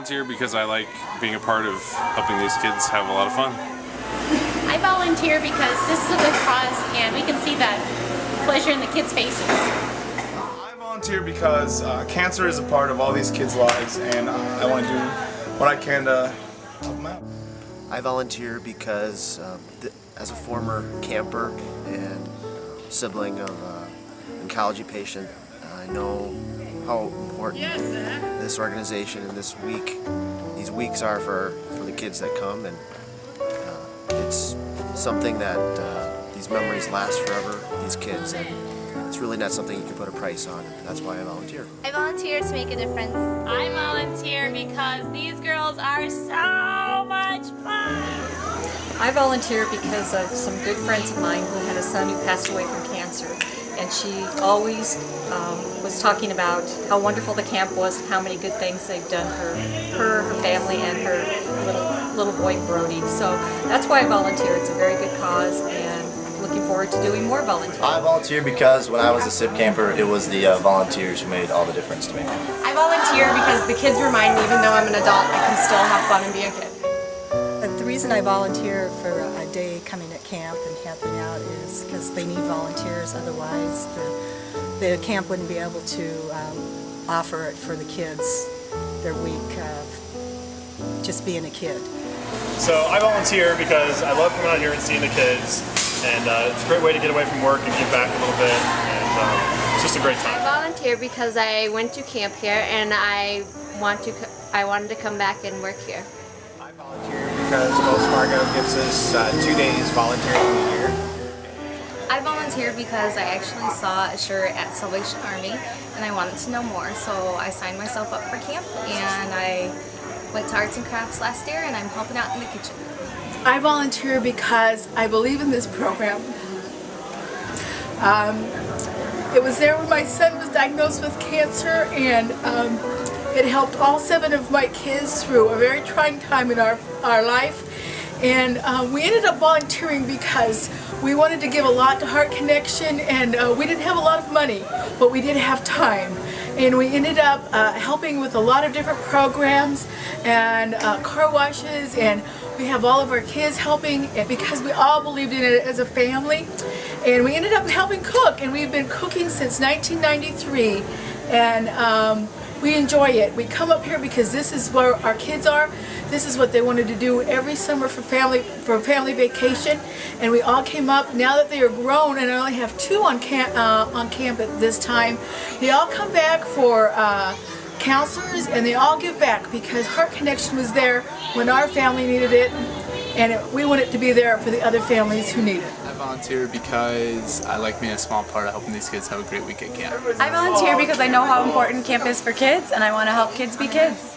volunteer because I like being a part of helping these kids have a lot of fun. I volunteer because this is a good cause and we can see that pleasure in the kids' faces. I volunteer because cancer is a part of all these kids' lives, and I want to do what I can to help them out. I volunteer because as a former camper and sibling of an oncology patient, I know how important this organization and these weeks are for the kids that come, and it's something that these memories last forever, these kids, and it's really not something you can put a price on, and that's why I volunteer. I volunteer to make a difference. I volunteer because these girls are so much fun. I volunteer because of some good friends of mine who had a son who passed away from cancer, and she always was talking about how wonderful the camp was and how many good things they've done for her family, and her little boy Brody. So that's why I volunteer. It's a very good cause, and looking forward to doing more volunteering. I volunteer because when I was a SIP camper, it was the volunteers who made all the difference to me. I volunteer because the kids remind me, even though I'm an adult, I can still have fun and be a kid. The reason I volunteer for a day coming at camp and helping out is because they need volunteers. Otherwise, the camp wouldn't be able to offer it for the kids their week of just being a kid. So I volunteer because I love coming out here and seeing the kids, and it's a great way to get away from work and give back a little bit, and it's just a great time. I volunteer because I went to camp here and I wanted to come back and work here. I volunteer because Wells Fargo gives us 2 days volunteering a year. I volunteer because I actually saw a shirt at Salvation Army and I wanted to know more, so I signed myself up for camp and I went to Arts and Crafts last year and I'm helping out in the kitchen. I volunteer because I believe in this program. It was there when my son was diagnosed with cancer, and it helped all 7 of my kids through a very trying time in our life. And we ended up volunteering because we wanted to give a lot to Heart Connection, and we didn't have a lot of money, but we did have time. And we ended up helping with a lot of different programs and car washes, and we have all of our kids helping because we all believed in it as a family. And we ended up helping cook, and we've been cooking since 1993, and we enjoy it. We come up here because this is where our kids are. This is what they wanted to do every summer for family vacation, and we all came up. Now that they are grown, and I only have 2 on camp at this time, they all come back for counselors, and they all give back because Heart Connection was there when our family needed it, and we want it to be there for the other families who need it. I volunteer because I like being a small part of helping these kids have a great week at camp. I volunteer because I know how important camp is for kids and I want to help kids be kids.